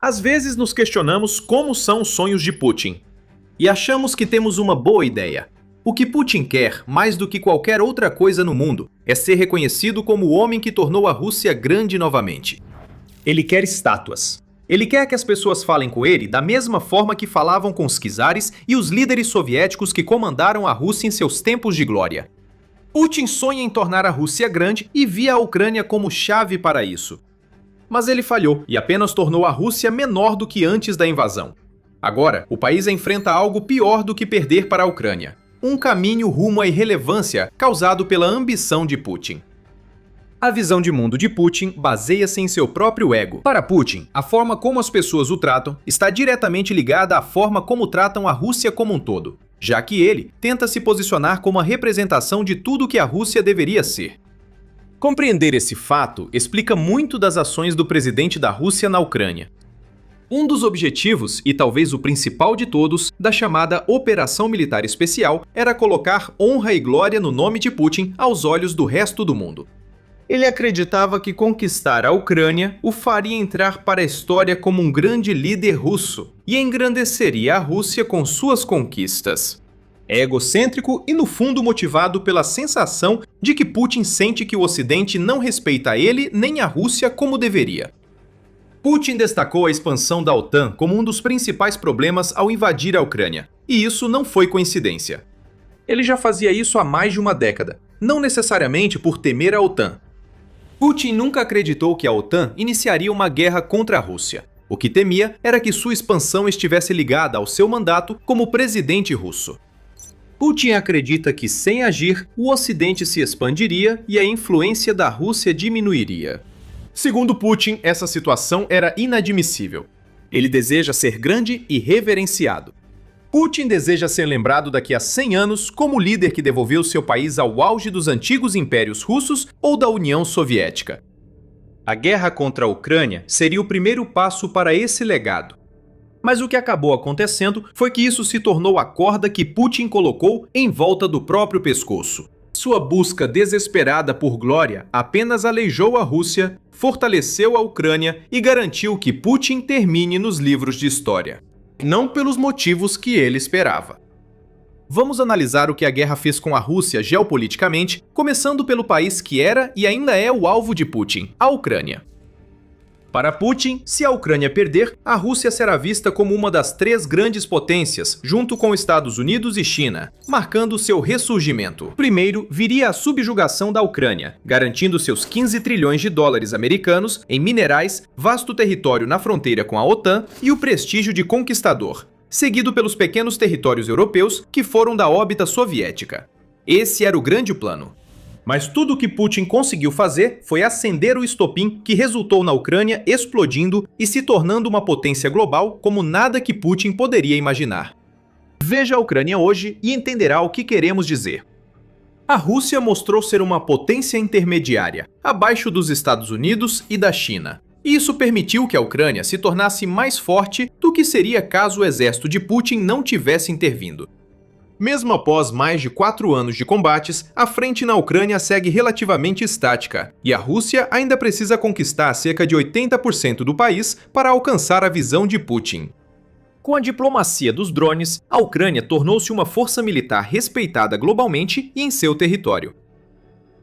Às vezes nos questionamos como são os sonhos de Putin. E achamos que temos uma boa ideia. O que Putin quer, mais do que qualquer outra coisa no mundo, é ser reconhecido como o homem que tornou a Rússia grande novamente. Ele quer estátuas. Ele quer que as pessoas falem com ele da mesma forma que falavam com os czares e os líderes soviéticos que comandaram a Rússia em seus tempos de glória. Putin sonha em tornar a Rússia grande e via a Ucrânia como chave para isso. Mas ele falhou e apenas tornou a Rússia menor do que antes da invasão. Agora, o país enfrenta algo pior do que perder para a Ucrânia. Um caminho rumo à irrelevância causado pela ambição de Putin. A visão de mundo de Putin baseia-se em seu próprio ego. Para Putin, a forma como as pessoas o tratam está diretamente ligada à forma como tratam a Rússia como um todo, já que ele tenta se posicionar como a representação de tudo que a Rússia deveria ser. Compreender esse fato explica muito das ações do presidente da Rússia na Ucrânia. Um dos objetivos, e talvez o principal de todos, da chamada Operação Militar Especial era colocar honra e glória no nome de Putin aos olhos do resto do mundo. Ele acreditava que conquistar a Ucrânia o faria entrar para a história como um grande líder russo e engrandeceria a Rússia com suas conquistas. É egocêntrico e, no fundo, motivado pela sensação de que Putin sente que o Ocidente não respeita ele nem a Rússia como deveria. Putin destacou a expansão da OTAN como um dos principais problemas ao invadir a Ucrânia, e isso não foi coincidência. Ele já fazia isso há mais de uma década, não necessariamente por temer a OTAN. Putin nunca acreditou que a OTAN iniciaria uma guerra contra a Rússia. O que temia era que sua expansão estivesse ligada ao seu mandato como presidente russo. Putin acredita que, sem agir, o Ocidente se expandiria e a influência da Rússia diminuiria. Segundo Putin, essa situação era inadmissível. Ele deseja ser grande e reverenciado. Putin deseja ser lembrado daqui a 100 anos como o líder que devolveu seu país ao auge dos antigos impérios russos ou da União Soviética. A guerra contra a Ucrânia seria o primeiro passo para esse legado. Mas o que acabou acontecendo foi que isso se tornou a corda que Putin colocou em volta do próprio pescoço. Sua busca desesperada por glória apenas aleijou a Rússia, fortaleceu a Ucrânia e garantiu que Putin termine nos livros de história. Não pelos motivos que ele esperava. Vamos analisar o que a guerra fez com a Rússia geopoliticamente, começando pelo país que era e ainda é o alvo de Putin, a Ucrânia. Para Putin, se a Ucrânia perder, a Rússia será vista como uma das 3 grandes potências, junto com Estados Unidos e China, marcando seu ressurgimento. Primeiro, viria a subjugação da Ucrânia, garantindo seus 15 trilhões de dólares americanos em minerais, vasto território na fronteira com a OTAN e o prestígio de conquistador, seguido pelos pequenos territórios europeus que foram da órbita soviética. Esse era o grande plano. Mas tudo o que Putin conseguiu fazer foi acender o estopim que resultou na Ucrânia explodindo e se tornando uma potência global como nada que Putin poderia imaginar. Veja a Ucrânia hoje e entenderá o que queremos dizer. A Rússia mostrou ser uma potência intermediária, abaixo dos Estados Unidos e da China. E isso permitiu que a Ucrânia se tornasse mais forte do que seria caso o exército de Putin não tivesse intervindo. Mesmo após mais de 4 anos de combates, a frente na Ucrânia segue relativamente estática, e a Rússia ainda precisa conquistar cerca de 80% do país para alcançar a visão de Putin. Com a diplomacia dos drones, a Ucrânia tornou-se uma força militar respeitada globalmente e em seu território.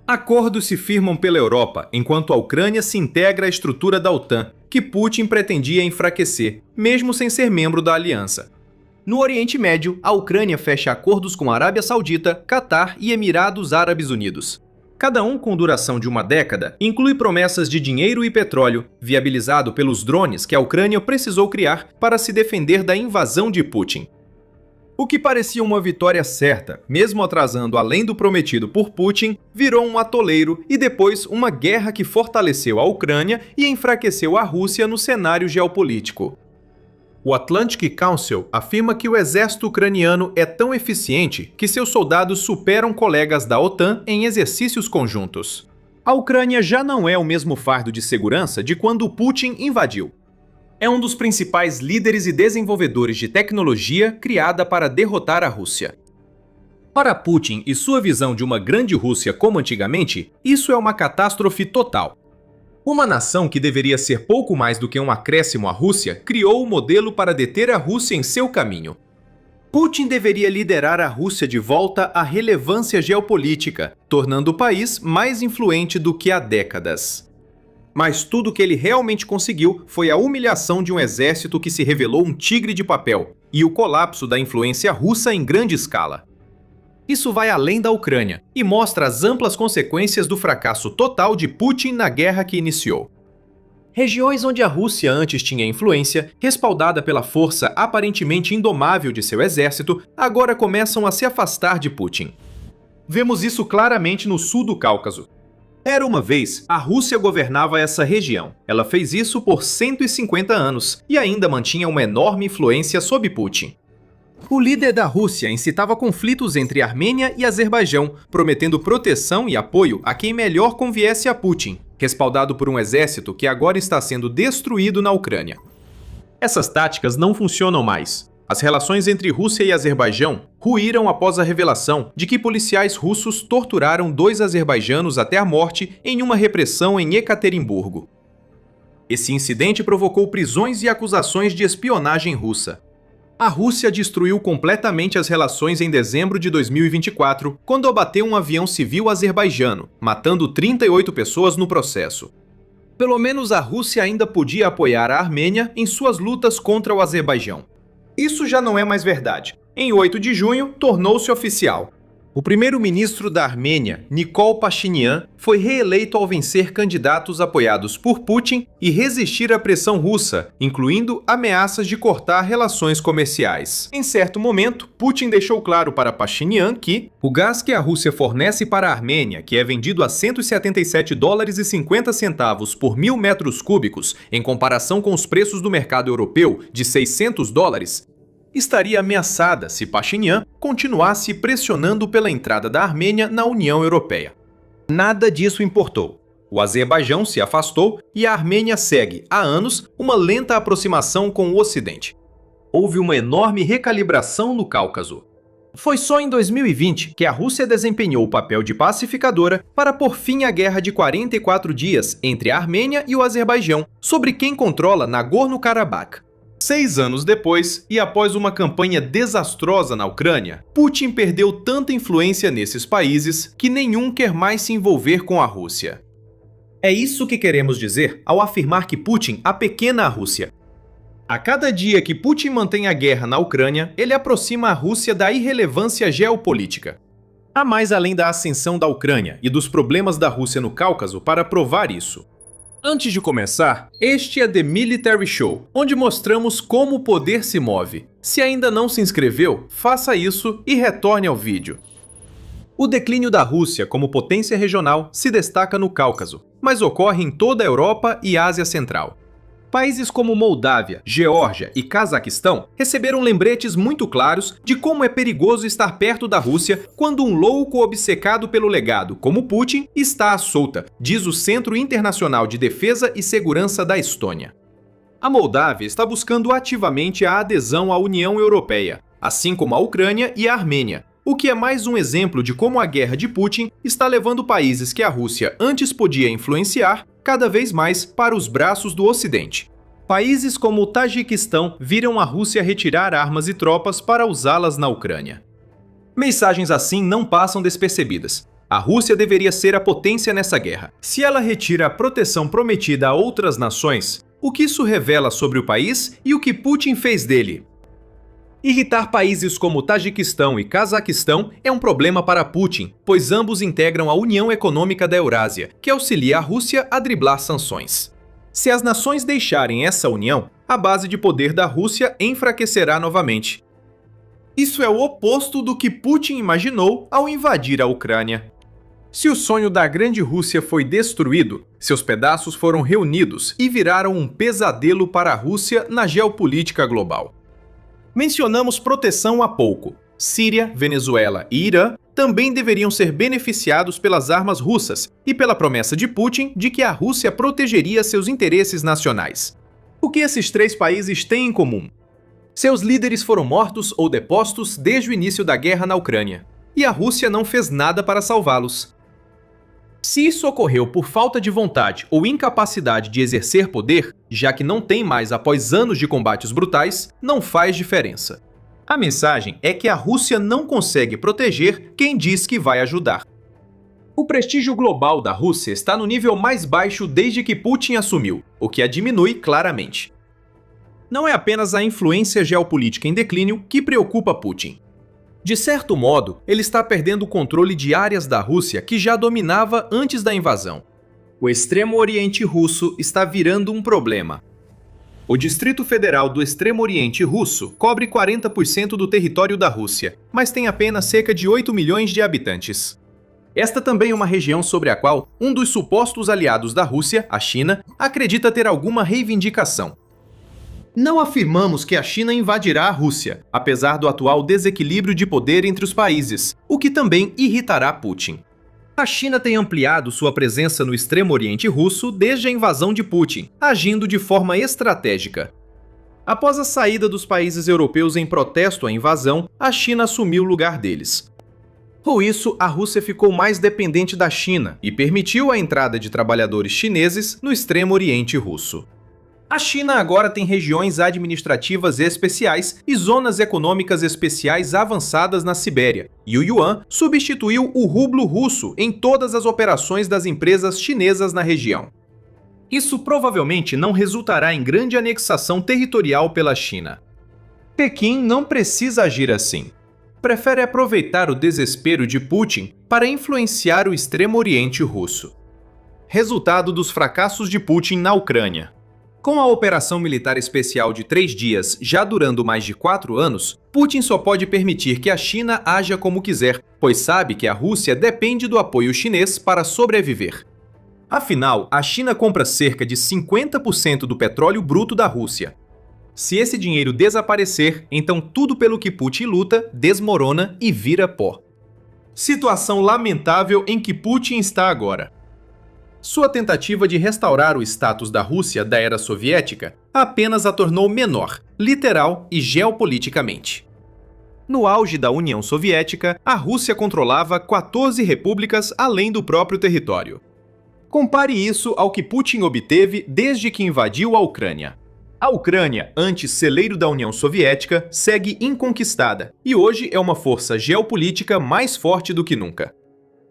Acordos se firmam pela Europa, enquanto a Ucrânia se integra à estrutura da OTAN, que Putin pretendia enfraquecer, mesmo sem ser membro da aliança. No Oriente Médio, a Ucrânia fecha acordos com a Arábia Saudita, Catar e Emirados Árabes Unidos. Cada um com duração de uma década, inclui promessas de dinheiro e petróleo, viabilizado pelos drones que a Ucrânia precisou criar para se defender da invasão de Putin. O que parecia uma vitória certa, mesmo atrasando além do prometido por Putin, virou um atoleiro e depois uma guerra que fortaleceu a Ucrânia e enfraqueceu a Rússia no cenário geopolítico. O Atlantic Council afirma que o exército ucraniano é tão eficiente que seus soldados superam colegas da OTAN em exercícios conjuntos. A Ucrânia já não é o mesmo fardo de segurança de quando Putin invadiu. É um dos principais líderes e desenvolvedores de tecnologia criada para derrotar a Rússia. Para Putin e sua visão de uma grande Rússia como antigamente, isso é uma catástrofe total. Uma nação que deveria ser pouco mais do que um acréscimo à Rússia criou o modelo para deter a Rússia em seu caminho. Putin deveria liderar a Rússia de volta à relevância geopolítica, tornando o país mais influente do que há décadas. Mas tudo o que ele realmente conseguiu foi a humilhação de um exército que se revelou um tigre de papel e o colapso da influência russa em grande escala. Isso vai além da Ucrânia e mostra as amplas consequências do fracasso total de Putin na guerra que iniciou. Regiões onde a Rússia antes tinha influência, respaldada pela força aparentemente indomável de seu exército, agora começam a se afastar de Putin. Vemos isso claramente no sul do Cáucaso. Era uma vez, a Rússia governava essa região. Ela fez isso por 150 anos e ainda mantinha uma enorme influência sob Putin. O líder da Rússia incitava conflitos entre Armênia e Azerbaijão, prometendo proteção e apoio a quem melhor conviesse a Putin, respaldado por um exército que agora está sendo destruído na Ucrânia. Essas táticas não funcionam mais. As relações entre Rússia e Azerbaijão ruíram após a revelação de que policiais russos torturaram 2 azerbaijanos até a morte em uma repressão em Ekaterimburgo. Esse incidente provocou prisões e acusações de espionagem russa. A Rússia destruiu completamente as relações em dezembro de 2024, quando abateu um avião civil azerbaijano, matando 38 pessoas no processo. Pelo menos a Rússia ainda podia apoiar a Armênia em suas lutas contra o Azerbaijão. Isso já não é mais verdade. Em 8 de junho, tornou-se oficial. O primeiro-ministro da Armênia, Nikol Pashinyan, foi reeleito ao vencer candidatos apoiados por Putin e resistir à pressão russa, incluindo ameaças de cortar relações comerciais. Em certo momento, Putin deixou claro para Pashinyan que o gás que a Rússia fornece para a Armênia, que é vendido a $177,50 por 1.000 metros cúbicos, em comparação com os preços do mercado europeu de $600, estaria ameaçada se Pashinyan continuasse pressionando pela entrada da Armênia na União Europeia. Nada disso importou. O Azerbaijão se afastou e a Armênia segue, há anos, uma lenta aproximação com o Ocidente. Houve uma enorme recalibração no Cáucaso. Foi só em 2020 que a Rússia desempenhou o papel de pacificadora para pôr fim à guerra de 44 dias entre a Armênia e o Azerbaijão, sobre quem controla Nagorno-Karabakh. 6 anos depois, e após uma campanha desastrosa na Ucrânia, Putin perdeu tanta influência nesses países que nenhum quer mais se envolver com a Rússia. É isso que queremos dizer ao afirmar que Putin apequena a Rússia. A cada dia que Putin mantém a guerra na Ucrânia, ele aproxima a Rússia da irrelevância geopolítica. Há mais além da ascensão da Ucrânia e dos problemas da Rússia no Cáucaso para provar isso. Antes de começar, este é The Military Show, onde mostramos como o poder se move. Se ainda não se inscreveu, faça isso e retorne ao vídeo. O declínio da Rússia como potência regional se destaca no Cáucaso, mas ocorre em toda a Europa e Ásia Central. Países como Moldávia, Geórgia e Cazaquistão receberam lembretes muito claros de como é perigoso estar perto da Rússia quando um louco obcecado pelo legado, como Putin, está à solta, diz o Centro Internacional de Defesa e Segurança da Estônia. A Moldávia está buscando ativamente a adesão à União Europeia, assim como a Ucrânia e a Armênia, o que é mais um exemplo de como a guerra de Putin está levando países que a Rússia antes podia influenciar cada vez mais para os braços do Ocidente. Países como o Tajiquistão viram a Rússia retirar armas e tropas para usá-las na Ucrânia. Mensagens assim não passam despercebidas. A Rússia deveria ser a potência nessa guerra. Se ela retira a proteção prometida a outras nações, o que isso revela sobre o país e o que Putin fez dele? Irritar países como Tajiquistão e Cazaquistão é um problema para Putin, pois ambos integram a União Econômica da Eurásia, que auxilia a Rússia a driblar sanções. Se as nações deixarem essa união, a base de poder da Rússia enfraquecerá novamente. Isso é o oposto do que Putin imaginou ao invadir a Ucrânia. Se o sonho da grande Rússia foi destruído, seus pedaços foram reunidos e viraram um pesadelo para a Rússia na geopolítica global. Mencionamos proteção há pouco. Síria, Venezuela e Irã também deveriam ser beneficiados pelas armas russas e pela promessa de Putin de que a Rússia protegeria seus interesses nacionais. O que esses 3 países têm em comum? Seus líderes foram mortos ou depostos desde o início da guerra na Ucrânia, e a Rússia não fez nada para salvá-los. Se isso ocorreu por falta de vontade ou incapacidade de exercer poder, já que não tem mais após anos de combates brutais, não faz diferença. A mensagem é que a Rússia não consegue proteger quem diz que vai ajudar. O prestígio global da Rússia está no nível mais baixo desde que Putin assumiu, o que a diminui claramente. Não é apenas a influência geopolítica em declínio que preocupa Putin. De certo modo, ele está perdendo o controle de áreas da Rússia que já dominava antes da invasão. O Extremo Oriente Russo está virando um problema. O Distrito Federal do Extremo Oriente Russo cobre 40% do território da Rússia, mas tem apenas cerca de 8 milhões de habitantes. Esta também é uma região sobre a qual um dos supostos aliados da Rússia, a China, acredita ter alguma reivindicação. Não afirmamos que a China invadirá a Rússia, apesar do atual desequilíbrio de poder entre os países, o que também irritará Putin. A China tem ampliado sua presença no Extremo Oriente Russo desde a invasão de Putin, agindo de forma estratégica. Após a saída dos países europeus em protesto à invasão, a China assumiu o lugar deles. Com isso, a Rússia ficou mais dependente da China e permitiu a entrada de trabalhadores chineses no Extremo Oriente Russo. A China agora tem regiões administrativas especiais e zonas econômicas especiais avançadas na Sibéria, e o yuan substituiu o rublo russo em todas as operações das empresas chinesas na região. Isso provavelmente não resultará em grande anexação territorial pela China. Pequim não precisa agir assim. Prefere aproveitar o desespero de Putin para influenciar o Extremo Oriente Russo. Resultado dos fracassos de Putin na Ucrânia. Com a operação militar especial de 3 dias já durando mais de 4 anos, Putin só pode permitir que a China haja como quiser, pois sabe que a Rússia depende do apoio chinês para sobreviver. Afinal, a China compra cerca de 50% do petróleo bruto da Rússia. Se esse dinheiro desaparecer, então tudo pelo que Putin luta desmorona e vira pó. Situação lamentável em que Putin está agora. Sua tentativa de restaurar o status da Rússia da era soviética apenas a tornou menor, literal e geopoliticamente. No auge da União Soviética, a Rússia controlava 14 repúblicas além do próprio território. Compare isso ao que Putin obteve desde que invadiu a Ucrânia. A Ucrânia, antes celeiro da União Soviética, segue inconquistada e hoje é uma força geopolítica mais forte do que nunca.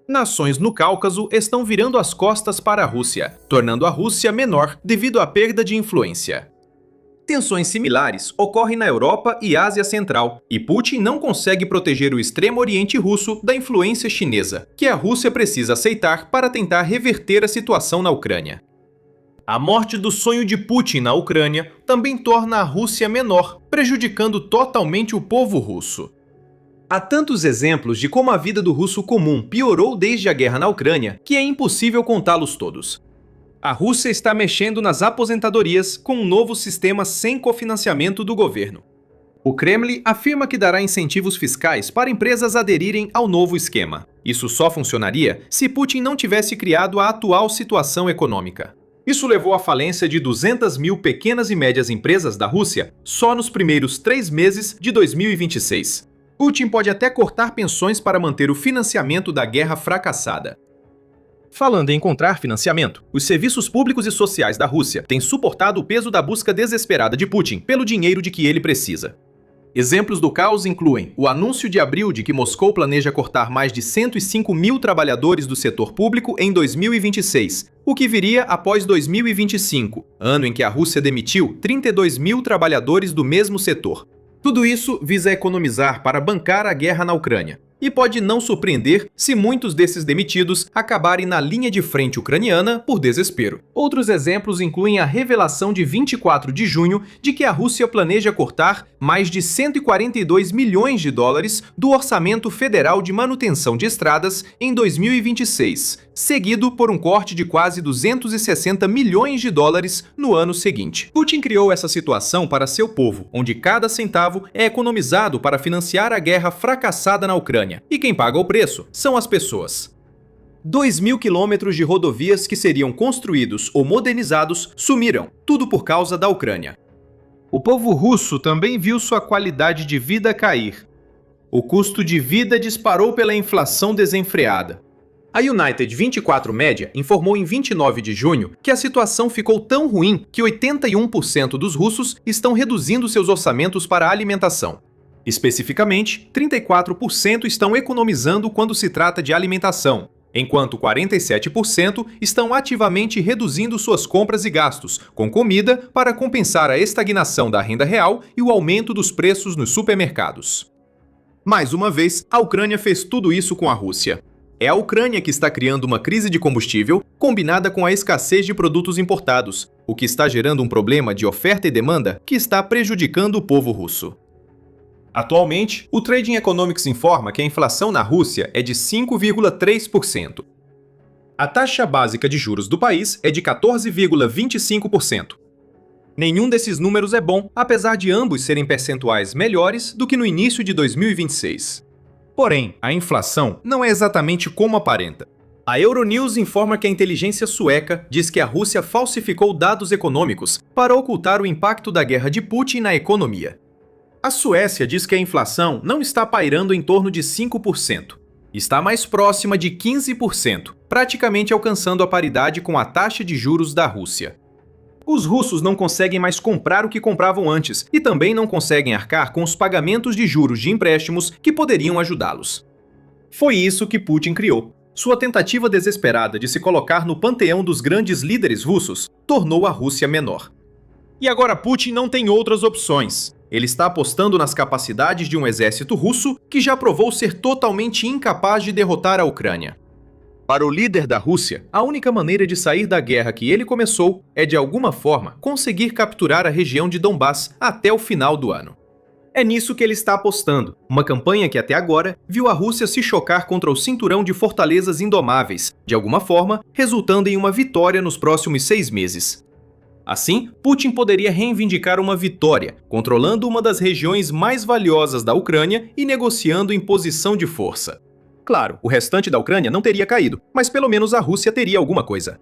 Nações no Cáucaso estão virando as costas para a Rússia, tornando a Rússia menor devido à perda de influência. Tensões similares ocorrem na Europa e Ásia Central, e Putin não consegue proteger o Extremo Oriente Russo da influência chinesa, que a Rússia precisa aceitar para tentar reverter a situação na Ucrânia. A morte do sonho de Putin na Ucrânia também torna a Rússia menor, prejudicando totalmente o povo russo. Há tantos exemplos de como a vida do russo comum piorou desde a guerra na Ucrânia que é impossível contá-los todos. A Rússia está mexendo nas aposentadorias com um novo sistema sem cofinanciamento do governo. O Kremlin afirma que dará incentivos fiscais para empresas aderirem ao novo esquema. Isso só funcionaria se Putin não tivesse criado a atual situação econômica. Isso levou à falência de 200 mil pequenas e médias empresas da Rússia só nos primeiros 3 meses de 2026. Putin pode até cortar pensões para manter o financiamento da guerra fracassada. Falando em encontrar financiamento, os serviços públicos e sociais da Rússia têm suportado o peso da busca desesperada de Putin pelo dinheiro de que ele precisa. Exemplos do caos incluem o anúncio de abril de que Moscou planeja cortar mais de 105 mil trabalhadores do setor público em 2026, o que viria após 2025, ano em que a Rússia demitiu 32 mil trabalhadores do mesmo setor. Tudo isso visa economizar para bancar a guerra na Ucrânia. E pode não surpreender se muitos desses demitidos acabarem na linha de frente ucraniana por desespero. Outros exemplos incluem a revelação de 24 de junho de que a Rússia planeja cortar mais de 142 milhões de dólares do orçamento federal de manutenção de estradas em 2026, seguido por um corte de quase 260 milhões de dólares no ano seguinte. Putin criou essa situação para seu povo, onde cada centavo é economizado para financiar a guerra fracassada na Ucrânia. E quem paga o preço são as pessoas. 2.000 quilômetros de rodovias que seriam construídos ou modernizados sumiram, tudo por causa da Ucrânia. O povo russo também viu sua qualidade de vida cair. O custo de vida disparou pela inflação desenfreada. A United 24 Media informou em 29 de junho que a situação ficou tão ruim que 81% dos russos estão reduzindo seus orçamentos para a alimentação. Especificamente, 34% estão economizando quando se trata de alimentação, enquanto 47% estão ativamente reduzindo suas compras e gastos com comida para compensar a estagnação da renda real e o aumento dos preços nos supermercados. Mais uma vez, a Ucrânia fez tudo isso com a Rússia. É a Ucrânia que está criando uma crise de combustível combinada com a escassez de produtos importados, o que está gerando um problema de oferta e demanda que está prejudicando o povo russo. Atualmente, o Trading Economics informa que a inflação na Rússia é de 5,3%. A taxa básica de juros do país é de 14,25%. Nenhum desses números é bom, apesar de ambos serem percentuais melhores do que no início de 2026. Porém, a inflação não é exatamente como aparenta. A Euronews informa que a inteligência sueca diz que a Rússia falsificou dados econômicos para ocultar o impacto da guerra de Putin na economia. A Suécia diz que a inflação não está pairando em torno de 5%. Está mais próxima de 15%, praticamente alcançando a paridade com a taxa de juros da Rússia. Os russos não conseguem mais comprar o que compravam antes e também não conseguem arcar com os pagamentos de juros de empréstimos que poderiam ajudá-los. Foi isso que Putin criou. Sua tentativa desesperada de se colocar no panteão dos grandes líderes russos tornou a Rússia menor. E agora Putin não tem outras opções. Ele está apostando nas capacidades de um exército russo que já provou ser totalmente incapaz de derrotar a Ucrânia. Para o líder da Rússia, a única maneira de sair da guerra que ele começou é, de alguma forma, conseguir capturar a região de Donbass até o final do ano. É nisso que ele está apostando, uma campanha que até agora viu a Rússia se chocar contra o cinturão de fortalezas indomáveis, de alguma forma, resultando em uma vitória nos próximos 6 meses. Assim, Putin poderia reivindicar uma vitória, controlando uma das regiões mais valiosas da Ucrânia e negociando em posição de força. Claro, o restante da Ucrânia não teria caído, mas pelo menos a Rússia teria alguma coisa.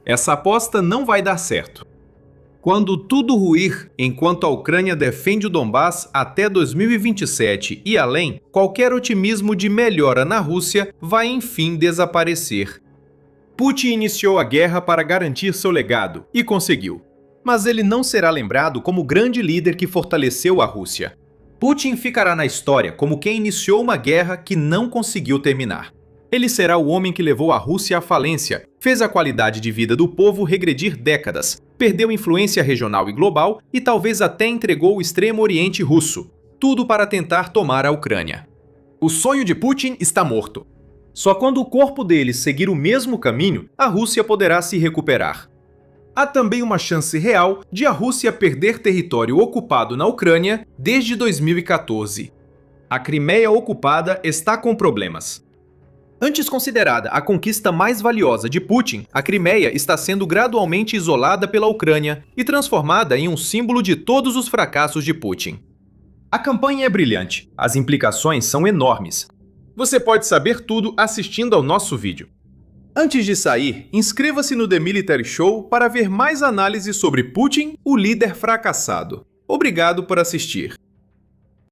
Essa aposta não vai dar certo. Quando tudo ruir, enquanto a Ucrânia defende o Donbass até 2027 e além, qualquer otimismo de melhora na Rússia vai enfim desaparecer. Putin iniciou a guerra para garantir seu legado, e conseguiu. Mas ele não será lembrado como o grande líder que fortaleceu a Rússia. Putin ficará na história como quem iniciou uma guerra que não conseguiu terminar. Ele será o homem que levou a Rússia à falência, fez a qualidade de vida do povo regredir décadas, perdeu influência regional e global e talvez até entregou o Extremo Oriente russo, tudo para tentar tomar a Ucrânia. O sonho de Putin está morto. Só quando o corpo dele seguir o mesmo caminho, a Rússia poderá se recuperar. Há também uma chance real de a Rússia perder território ocupado na Ucrânia desde 2014. A Crimeia ocupada está com problemas. Antes considerada a conquista mais valiosa de Putin, a Crimeia está sendo gradualmente isolada pela Ucrânia e transformada em um símbolo de todos os fracassos de Putin. A campanha é brilhante, as implicações são enormes. Você pode saber tudo assistindo ao nosso vídeo. Antes de sair, inscreva-se no The Military Show para ver mais análises sobre Putin, o líder fracassado. Obrigado por assistir.